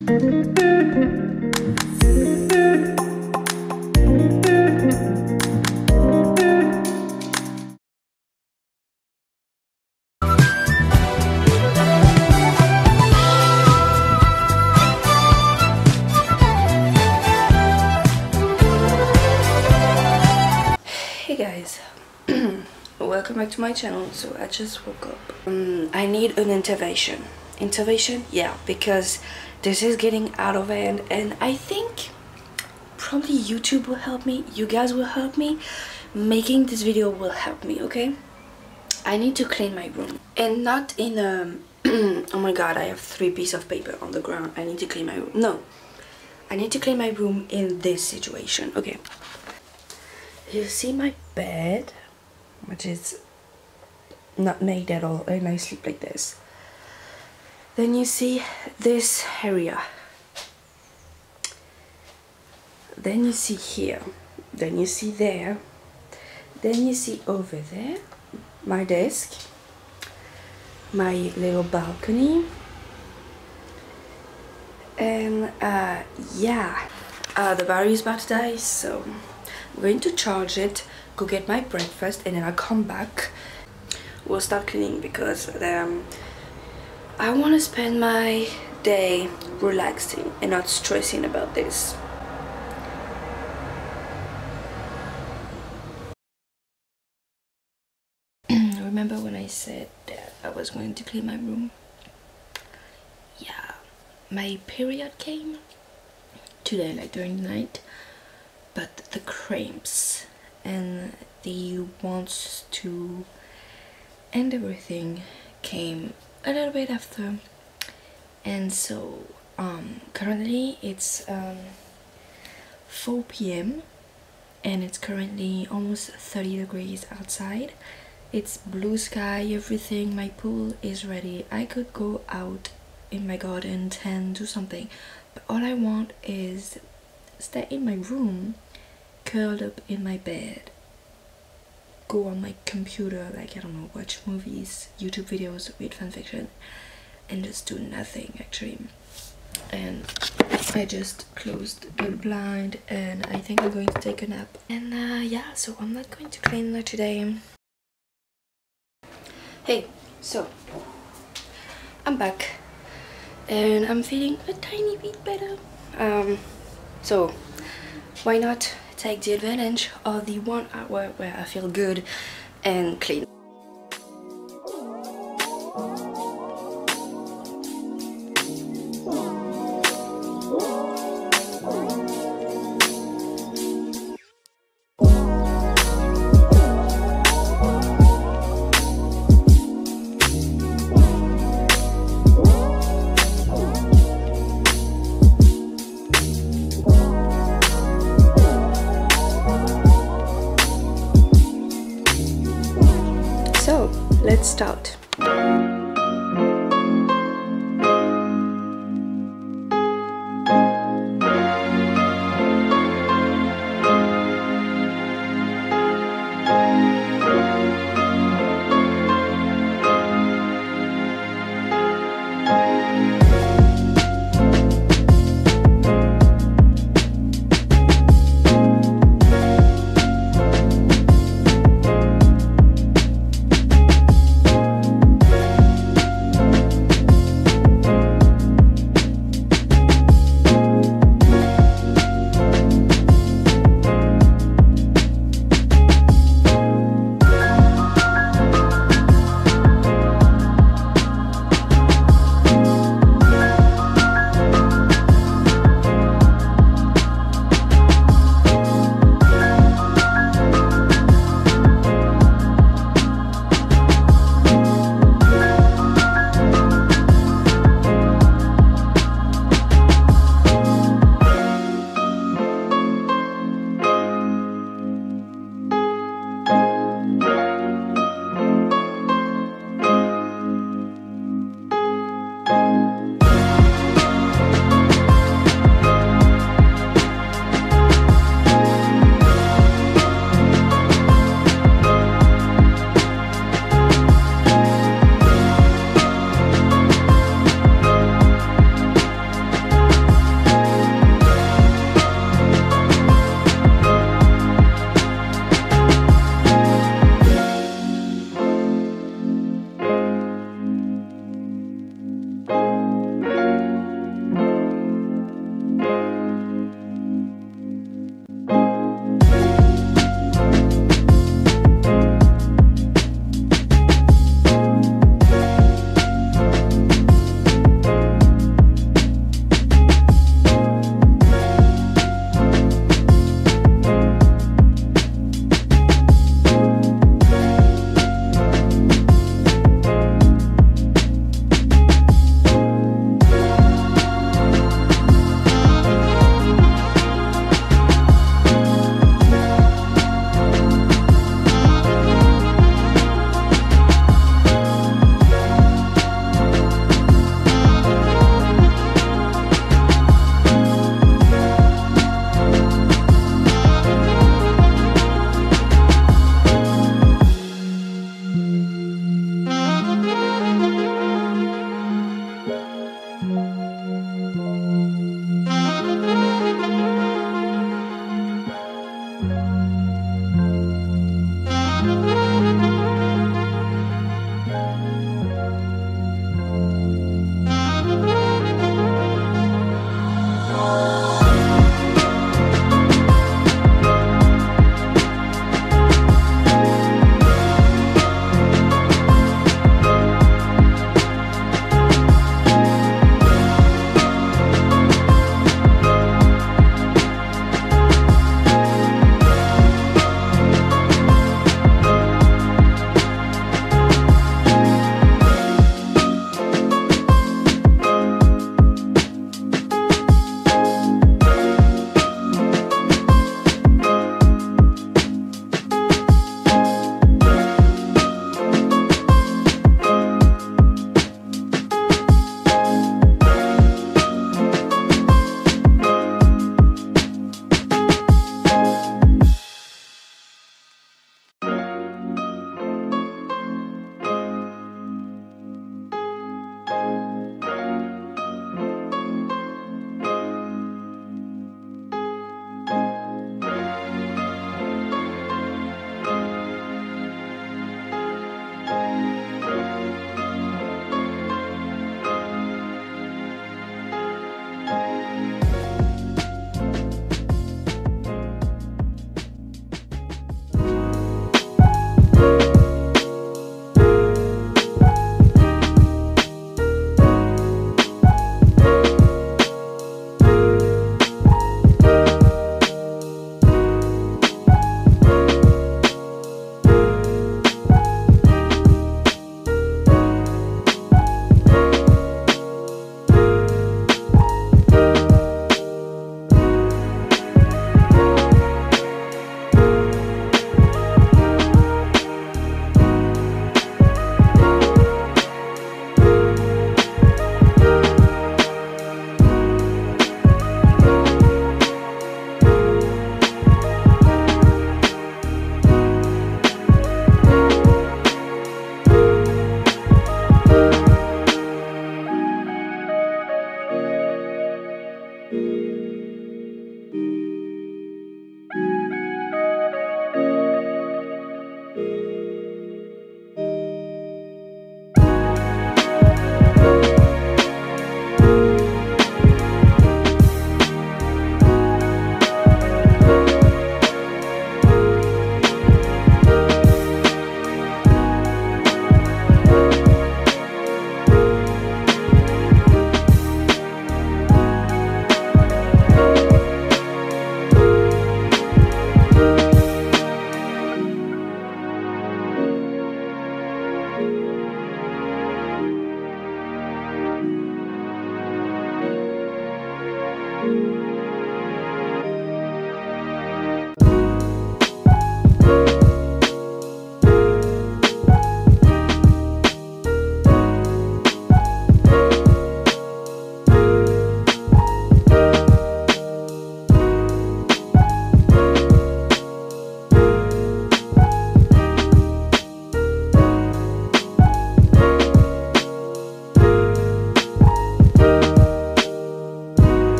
Hey guys, welcome back to my channel. So I just woke up. I need an intervention, yeah, because this is getting out of hand, and I think probably YouTube will help me, you guys will help me, making this video will help me. Okay, I need to clean my room, and not in a oh my god, I have 3 pieces of paper on the ground, I need to clean my room. No, I need to clean my room in this situation. Okay, you see my bed, which is not made at all, and I sleep like this. Then you see this area, then you see here, then you see there, then you see over there my desk, my little balcony, and yeah, the battery is about to die, so I'm going to charge it, go get my breakfast, and then I'll come back. We'll start cleaning because I want to spend my day relaxing and not stressing about this. Remember when I said that I was going to clean my room? Yeah, my period came today, like during the night, but the cramps and the wants to end everything came a little bit after, and so currently it's 4 p.m. and it's currently almost 30 degrees outside. It's blue sky, everything, my pool is ready. I could go out in my garden and do something, but all I want is stay in my room, curled up in my bed, go on my computer, like, I don't know, watch movies, YouTube videos, read fanfiction, and just do nothing actually. And I just closed the blind and I think I'm going to take a nap. And yeah, so I'm not going to clean today. Hey, so I'm back and I'm feeling a tiny bit better. So why not take the advantage of the 1 hour where I feel good and clean. So let's start.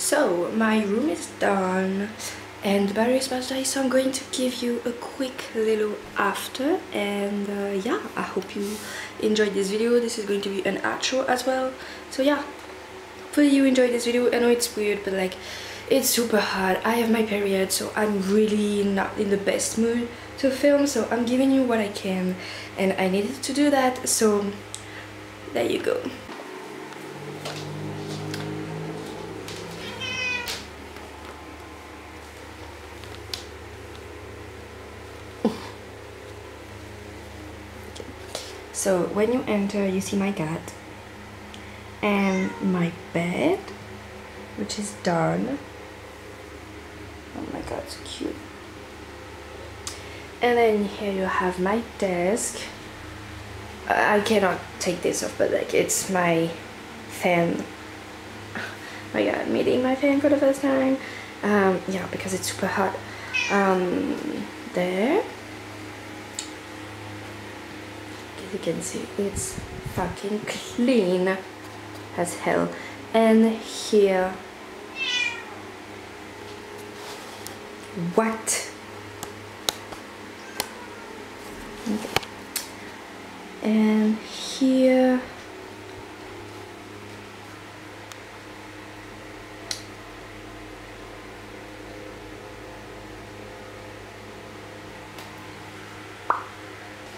So my room is done and the battery is about to die, so I'm going to give you a quick little after. And yeah, I hope you enjoyed this video. This is going to be an outro as well, so yeah, hopefully you enjoyed this video. I know it's weird, but like, it's super hot. I have my period, so I'm really not in the best mood to film, so I'm giving you what I can and I needed to do that, so there you go. So when you enter, you see my cat and my bed, which is done. Oh my god, so cute. And then here you have my desk. I cannot take this off, but like, it's my fan. My god, I'm meeting my fan for the first time. Yeah, because it's super hot. There. As you can see, it's fucking clean as hell. And here, what? Okay. And here,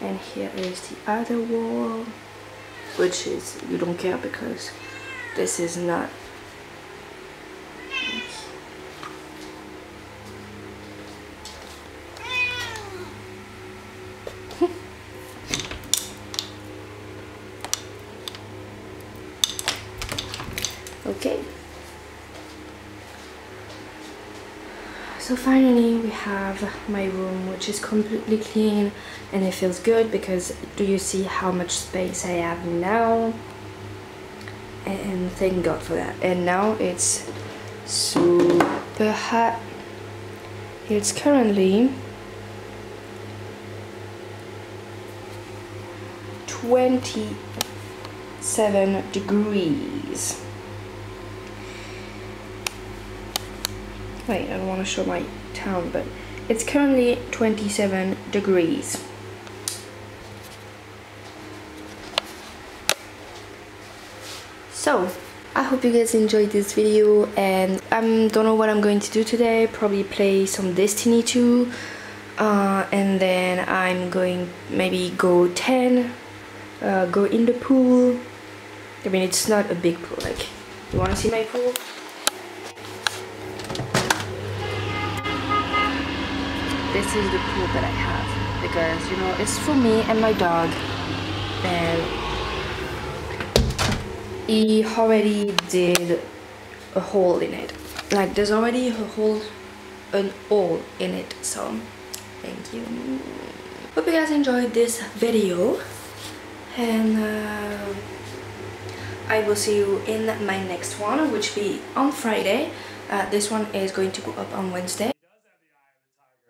and here is the other wall, which is, you don't care because this is not. Okay, so finally we have my room, which is completely clean and it feels good, because do you see how much space I have now? And thank God for that. And now it's super hot. It's currently 27 degrees. Wait, I don't want to show my town, but it's currently 27 degrees. So, I hope you guys enjoyed this video, and I don't know what I'm going to do today. Probably play some Destiny 2, and then I'm going maybe go 10 go in the pool. I mean, it's not a big pool. Like, you want to see my pool? This is the pool that I have because, you know, it's for me and my dog, and he already did a hole in it. Like, there's already an hole in it, so thank you. Hope you guys enjoyed this video, and I will see you in my next one, which will be on Friday. This one is going to go up on Wednesday.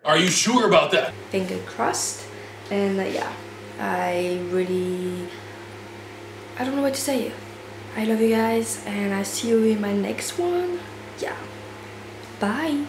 Are you sure about that? Finger crossed. And yeah, I don't know what to say. I love you guys, and I see you in my next one. Yeah, bye.